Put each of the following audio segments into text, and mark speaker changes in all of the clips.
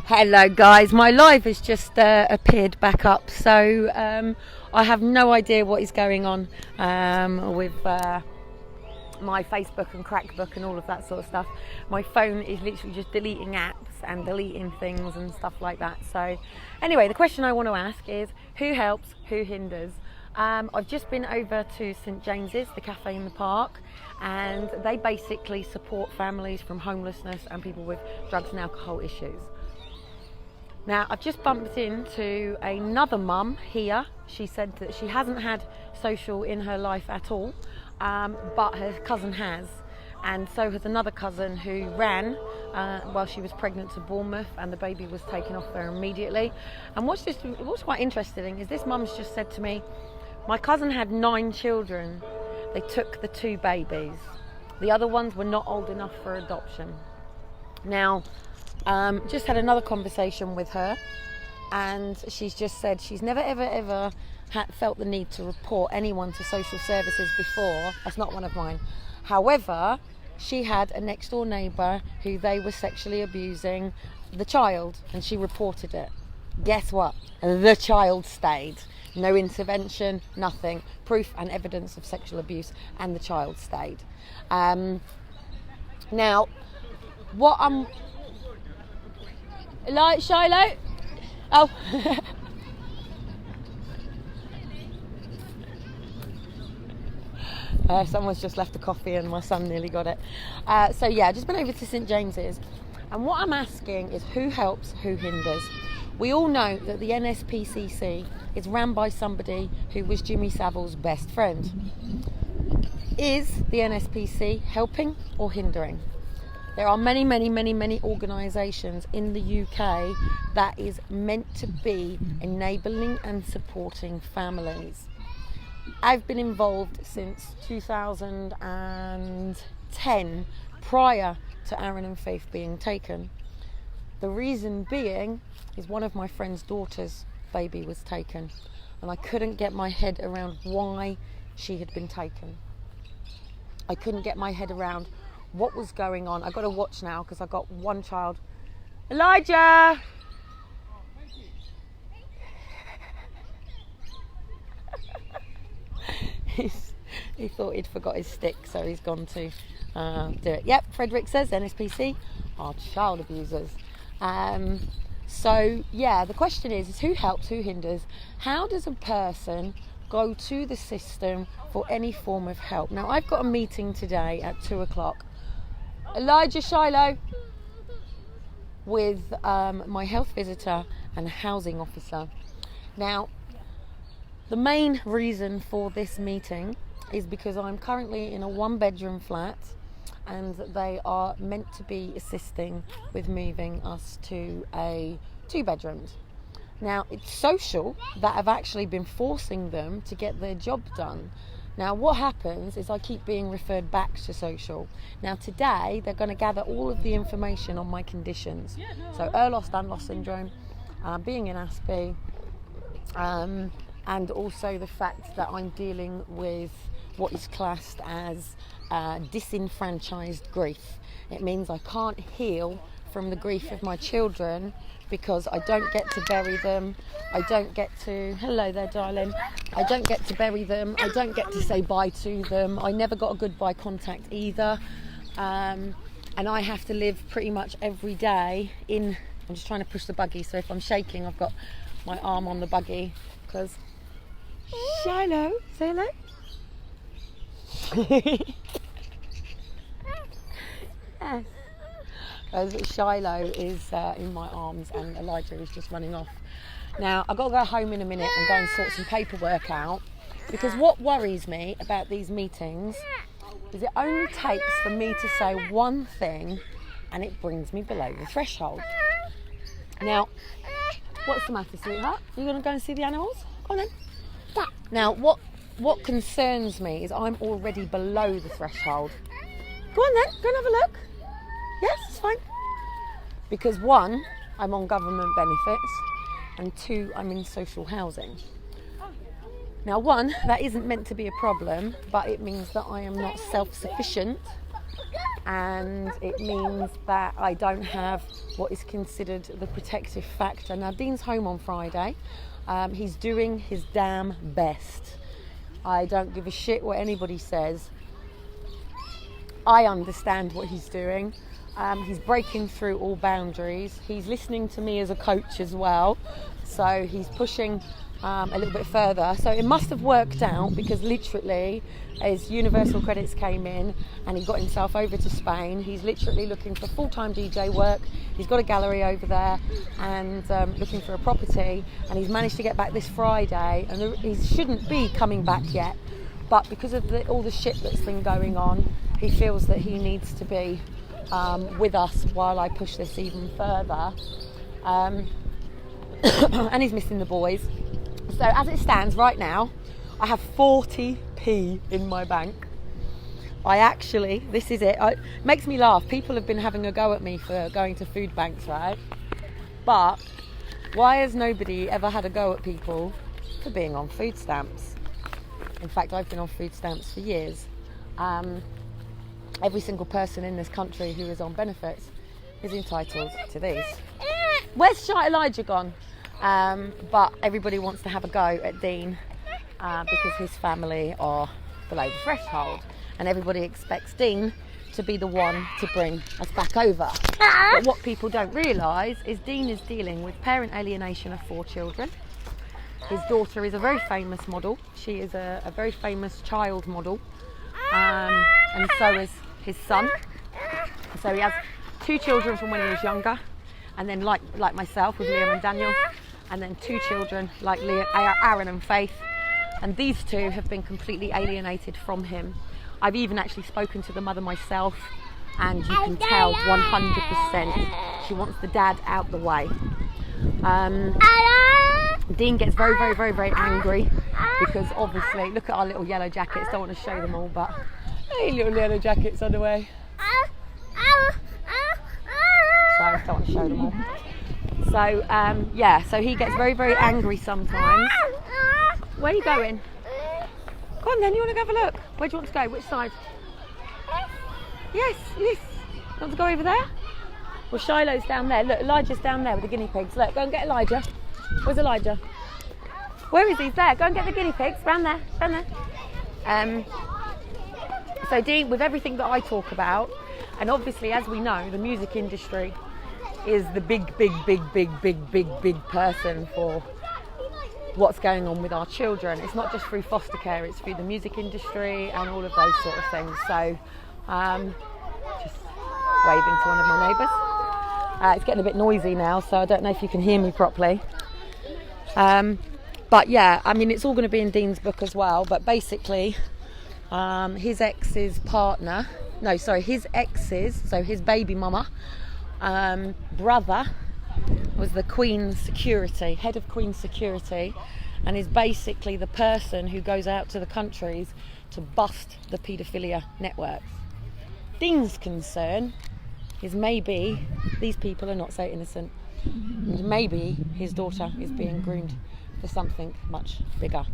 Speaker 1: Hello guys, my live has just appeared back up, so I have no idea what is going on with my Facebook and Crackbook and all of that sort of stuff. My phone is literally just deleting apps and deleting things and stuff like that. So anyway, the question I want to ask is, who helps, who hinders? I've just been over to St James's, the cafe in the park, and they basically support families from homelessness and people with drugs and alcohol issues. Now, I've just bumped into another mum here. She said that she hasn't had social in her life at all, but her cousin has. And so has another cousin who ran while she was pregnant to Bournemouth, and the baby was taken off there immediately. And what's quite interesting is this mum's just said to me, my cousin had 9 children. They took the 2 babies. The other ones were not old enough for adoption. Now, just had another conversation with her, and she's just said she's never ever felt the need to report anyone to social services before. That's not one of mine. However, she had a next door neighbour who they were sexually abusing the child, and she reported it. Guess what? The child stayed. No intervention, nothing. Proof and evidence of sexual abuse, and the child stayed. Now, what I'm like, Shiloh? Oh. Someone's just left a coffee and my son nearly got it. So yeah, just been over to St James's, and what I'm asking is, who helps, who hinders? We all know that the NSPCC is run by somebody who was Jimmy Savile's best friend. Is the NSPC helping or hindering? There are many organisations in the UK that is meant to be enabling and supporting families. I've been involved since 2010, prior to Aaron and Faith being taken. The reason being is one of my friend's daughter's baby was taken, and I couldn't get my head around why she had been taken. I couldn't get my head around what was going on. I got to watch now because I got one child. Elijah! He thought he'd forgot his stick, so he's gone to do it. Yep, Frederick says NSPC are child abusers. So yeah, the question is who helps, who hinders? How does a person go to the system for any form of help? Now, I've got a meeting today at 2:00. Elijah, Shiloh, with my health visitor and housing officer. Now, the main reason for this meeting is because I'm currently in a 1-bedroom flat, and they are meant to be assisting with moving us to a 2-bedrooms. Now, it's social that have actually been forcing them to get their job done. Now, what happens is I keep being referred back to social. Now, today, they're going to gather all of the information on my conditions. So, Ehlers-Danlos syndrome, being an ASPI, and also the fact that I'm dealing with what is classed as disenfranchised grief. It means I can't heal from the grief of my children because I don't get to bury them. I don't get to, hello there darling, I don't get to bury them. I don't get to say bye to them. I never got a goodbye contact either. And I have to live pretty much every day in, I'm just trying to push the buggy, so if I'm shaking I've got my arm on the buggy because, Shiloh, say hello. Yes. Shiloh is in my arms and Elijah is just running off. Now, I've got to go home in a minute and go and sort some paperwork out, because what worries me about these meetings is it only takes for me to say one thing and it brings me below the threshold. Now, what's the matter, sweetheart? Are you going to go and see the animals? Go on then. Now, what concerns me is I'm already below the threshold. Go on then, go and have a look. Yes, it's fine. Because 1, I'm on government benefits, and 2, I'm in social housing. Now, 1, that isn't meant to be a problem, but it means that I am not self-sufficient and it means that I don't have what is considered the protective factor. Now, Dean's home on Friday. He's doing his damn best. I don't give a shit what anybody says. I understand what he's doing. He's breaking through all boundaries. He's listening to me as a coach as well. So he's pushing a little bit further. So it must have worked out, because literally his universal credits came in and he got himself over to Spain. He's literally looking for full-time DJ work. He's got a gallery over there and looking for a property, and he's managed to get back this Friday, and he shouldn't be coming back yet, but because of all the shit that's been going on, he feels that he needs to be with us while I push this even further. And he's missing the boys. So as it stands right now, I have 40p in my bank. This is it. It makes me laugh. People have been having a go at me for going to food banks, right? But why has nobody ever had a go at people for being on food stamps? In fact, I've been on food stamps for years. Every single person in this country who is on benefits is entitled to these. Where's Shy Elijah gone? But everybody wants to have a go at Dean because his family are below the threshold, and everybody expects Dean to be the one to bring us back over. But what people don't realise is Dean is dealing with parent alienation of 4 children. His daughter is a very famous model. She is a very famous child model, and so is his son. So he has 2 children from when he was younger, and then like myself with Liam and Daniel, and then 2 children like Aaron and Faith, and these 2 have been completely alienated from him. I've even actually spoken to the mother myself, and you can tell 100% she wants the dad out the way. Dean gets very, very, very, very angry because obviously, look at our little yellow jackets. Don't want to show them all, but hey, little yellow jackets on the way. So I don't want to show them all. So yeah, so he gets very, very angry sometimes. Where are you going? Go on then, you want to go have a look? Where do you want to go? Which side? Yes. You want to go over there? Well, Shiloh's down there. Look, Elijah's down there with the guinea pigs. Look, go and get Elijah. Where's Elijah? Where is he? He's there. Go and get the guinea pigs. Round there. So Dean, with everything that I talk about, and obviously, as we know, the music industry is the big person for what's going on with our children. It's not just through foster care, it's through the music industry and all of those sort of things. So just waving to one of my neighbours. It's getting a bit noisy now, so I don't know if you can hear me properly. But yeah, I mean, it's all going to be in Dean's book as well, but basically his ex's, so his baby mama, brother was the Queen's security, head of Queen's security, and is basically the person who goes out to the countries to bust the paedophilia networks. Dean's concern is maybe these people are not so innocent, and maybe his daughter is being groomed for something much bigger,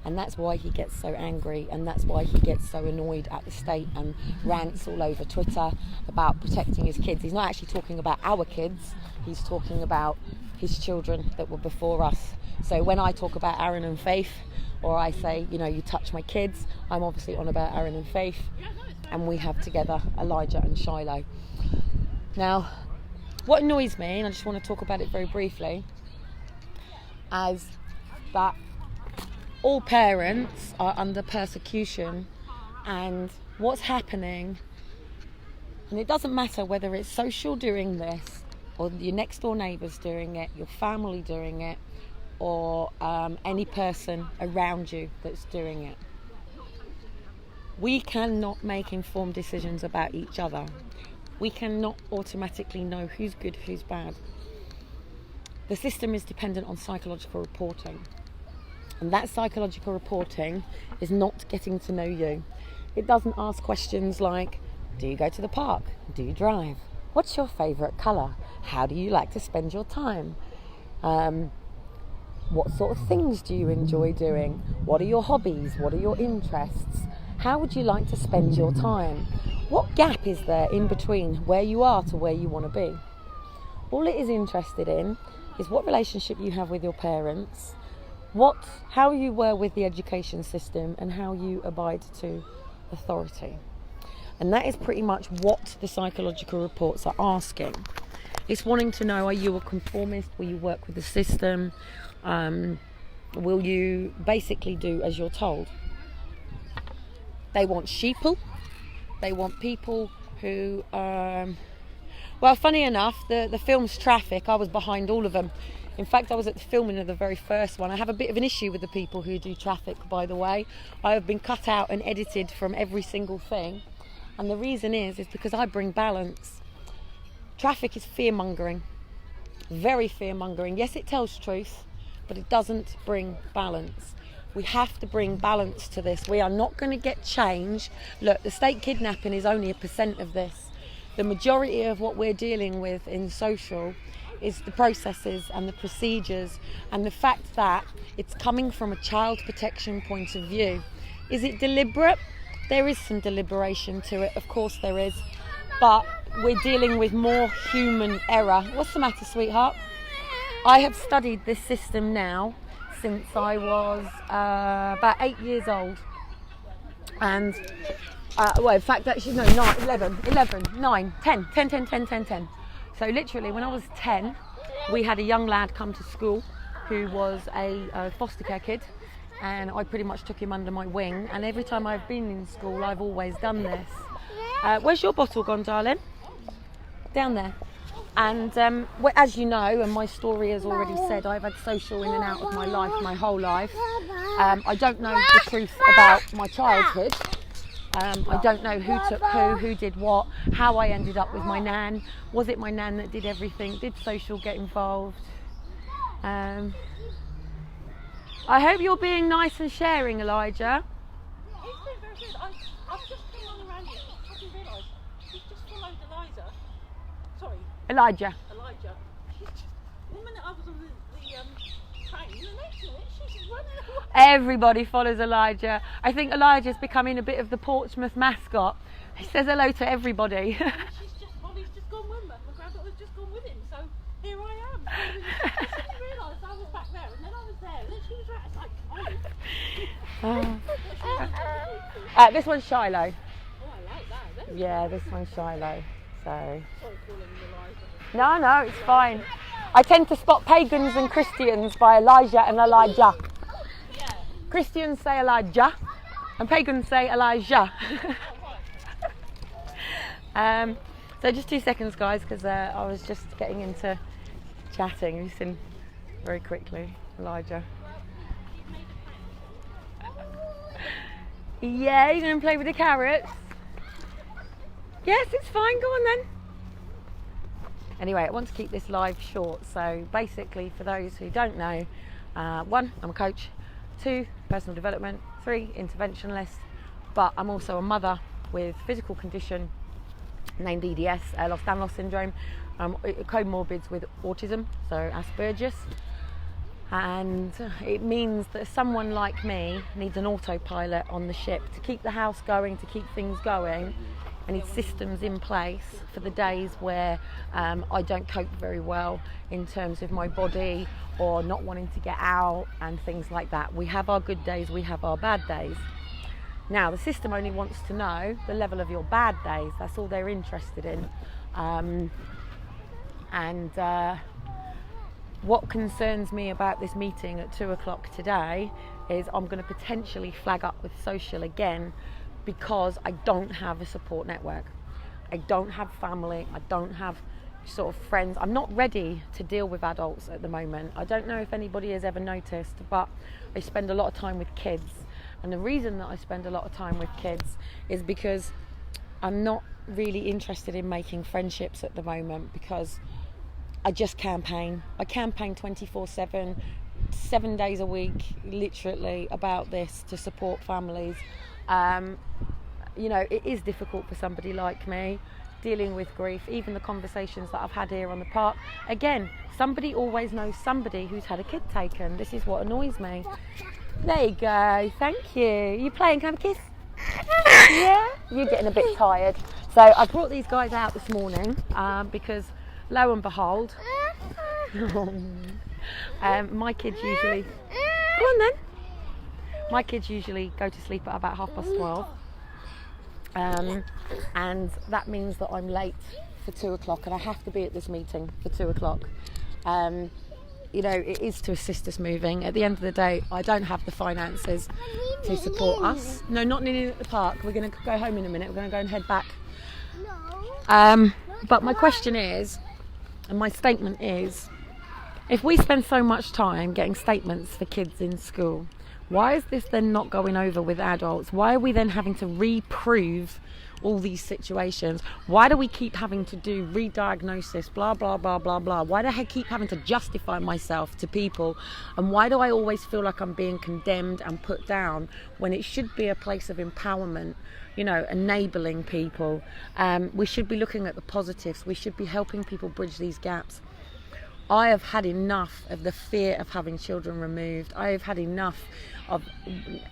Speaker 1: and that's why he gets so angry, and that's why he gets so annoyed at the state and rants all over Twitter about protecting his kids. He's not actually talking about our kids, he's talking about his children that were before us. So when I talk about Aaron and Faith, or I say, you know, you touch my kids, I'm obviously on about Aaron and Faith, and we have together Elijah and Shiloh. Now, what annoys me, and I just want to talk about it very briefly, as that all parents are under persecution, and what's happening, and it doesn't matter whether it's social doing this, or your next door neighbours doing it, your family doing it, or any person around you that's doing it. We cannot make informed decisions about each other. We cannot automatically know who's good, who's bad. The system is dependent on psychological reporting. And that psychological reporting is not getting to know you. It doesn't ask questions like, do you go to the park? Do you drive? What's your favourite colour? How do you like to spend your time? What sort of things do you enjoy doing? What are your hobbies? What are your interests? How would you like to spend your time? what gap is there in between where you are to where you want to be? All it is interested in is what relationship you have with your parents, how you were with the education system, and how you abide to authority. And that is pretty much what the psychological reports are asking. It's wanting to know, are you a conformist? Will you work with the system? Will you basically do as you're told? They want sheeple. They want people who... well, funny enough, the film's Traffic, I was behind all of them. In fact, I was at the filming of the very first one. I have a bit of an issue with the people who do Traffic, by the way. I have been cut out and edited from every single thing. And the reason is because I bring balance. Traffic is fear-mongering. Very fear-mongering. Yes, it tells truth, but it doesn't bring balance. We have to bring balance to this. We are not going to get change. Look, the state kidnapping is only 1% of this. The majority of what we're dealing with in social is the processes and the procedures and the fact that it's coming from a child protection point of view. Is it deliberate? There is some deliberation to it, of course there is, but we're dealing with more human error. What's the matter, sweetheart? I have studied this system now since I was about 8 years old. And, well, in fact, actually, no, 9, 11, 9, 10. So literally, when I was 10, we had a young lad come to school who was a foster care kid, and I pretty much took him under my wing. And every time I've been in school, I've always done this. Where's your bottle gone, darling? Down there. And as you know, and my story has already said, I've had social in and out of my life, my whole life. I don't know the truth about my childhood. I don't know who took who did what, how I ended up with my nan. Was it my nan that did everything? Did social get involved? I hope you're being nice and sharing, Elijah.
Speaker 2: He's been very good. I've just come on around here. I didn't realise he's just followed Eliza. Sorry.
Speaker 1: Elijah.
Speaker 2: The minute I was on the train, the next minute she's running away.
Speaker 1: Everybody follows Elijah. I think Elijah's becoming a bit of the Portsmouth mascot. He says hello to everybody.
Speaker 2: Molly's just gone with him. My granddaughter's just gone with him. So here I am. I didn't realise I was back there, and then I was there, and then she was right. It's like,
Speaker 1: This one's Shiloh.
Speaker 2: oh, I like that.
Speaker 1: Yeah, this one's Shiloh. So.
Speaker 2: Sorry calling him Eliza.
Speaker 1: No, it's fine. I tend to spot pagans and Christians by Elijah and Elijah.
Speaker 2: Yeah.
Speaker 1: Christians say Elijah and pagans say Elijah. So just 2 seconds, guys, because I was just getting into chatting. Listen very quickly, Elijah. Yeah, you're going to play with the carrots? Yes, it's fine. Go on then. Anyway, I want to keep this live short. So basically, for those who don't know, 1, I'm a coach. 2, personal development. 3, interventionalist. But I'm also a mother with physical condition named EDS, Ehlers-Danlos syndrome, comorbids with autism, so Asperger's. And it means that someone like me needs an autopilot on the ship to keep the house going, to keep things going. I need systems in place for the days where I don't cope very well in terms of my body or not wanting to get out and things like that. We have our good days, we have our bad days. Now, the system only wants to know the level of your bad days. That's all they're interested in. What concerns me about this meeting at 2 o'clock today is I'm going to potentially flag up with social again because I don't have a support network. I don't have family. I don't have sort of friends. I'm not ready to deal with adults at the moment. I don't know if anybody has ever noticed, but I spend a lot of time with kids. And the reason that I spend a lot of time with kids is because I'm not really interested in making friendships at the moment because I just campaign. I campaign 24/7, 7 days a week, literally, about this to support families. You know, it is difficult for somebody like me, dealing with grief, even the conversations that I've had here on the park. Again, somebody always knows somebody who's had a kid taken. This is what annoys me. There you go, thank you. You playing? Can I have a kiss? Yeah? You're getting a bit tired. So I brought these guys out this morning because lo and behold, my kids usually, go on then. My kids usually go to sleep at about 12:30. And that means that I'm late for 2 o'clock and I have to be at this meeting for 2 o'clock. You know, it is to assist us moving. At the end of the day, I don't have the finances to support us. No, not nearly at the park. We're going to go home in a minute. We're going to go and head back. But my question is, and my statement is, if we spend so much time getting statements for kids in school, why is this then not going over with adults? Why are we then having to reprove all these situations? Why do we keep having to do re-diagnosis, blah, blah, blah, blah, blah? Why do I keep having to justify myself to people? And why do I always feel like I'm being condemned and put down when it should be a place of empowerment, you know, enabling people? We should be looking at the positives. We should be helping people bridge these gaps. I have had enough of the fear of having children removed. I have had enough of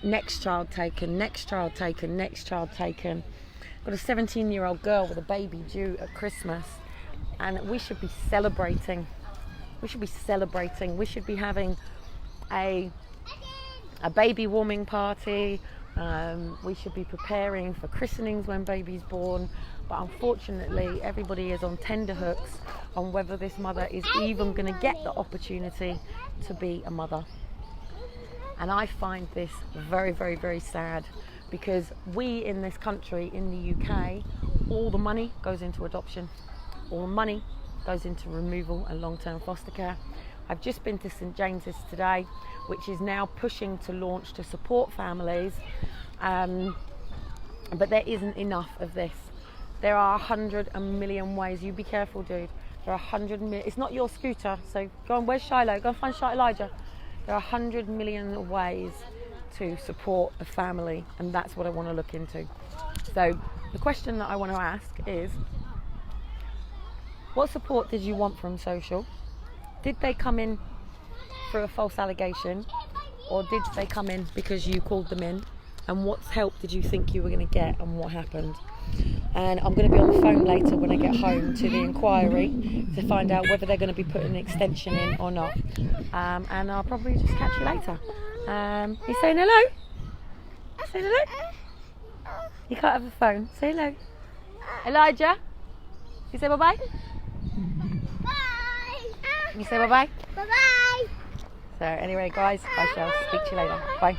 Speaker 1: next child taken, next child taken, next child taken. Got a 17-year-old girl with a baby due at Christmas, and we should be celebrating. We should be celebrating. We should be having a baby warming party. We should be preparing for christenings when baby's born. But unfortunately, everybody is on tenterhooks on whether this mother is even going to get the opportunity to be a mother. And I find this very, very, very sad, because we in this country, in the UK, all the money goes into adoption. All the money goes into removal and long-term foster care. I've just been to St James's today, which is now pushing to launch to support families. But there isn't enough of this. There are 100 million ways. You be careful, dude. There are 100 million. It's not your scooter, so go on. Where's Shiloh? Go and find Elijah. There are 100 million ways to support a family, and that's what I want to look into. So the question that I want to ask is, what support did you want from social? Did they come in through a false allegation, or did they come in because you called them in? And what help did you think you were going to get, and what happened? And I'm going to be on the phone later when I get home to the inquiry to find out whether they're going to be putting an extension in or not. And I'll probably just catch you later. You saying hello? Say hello? You can't have a phone. Say hello. Elijah? You say bye-bye?
Speaker 3: Bye.
Speaker 1: You say bye-bye?
Speaker 3: Bye-bye.
Speaker 1: So anyway, guys, I shall speak to you later. Bye.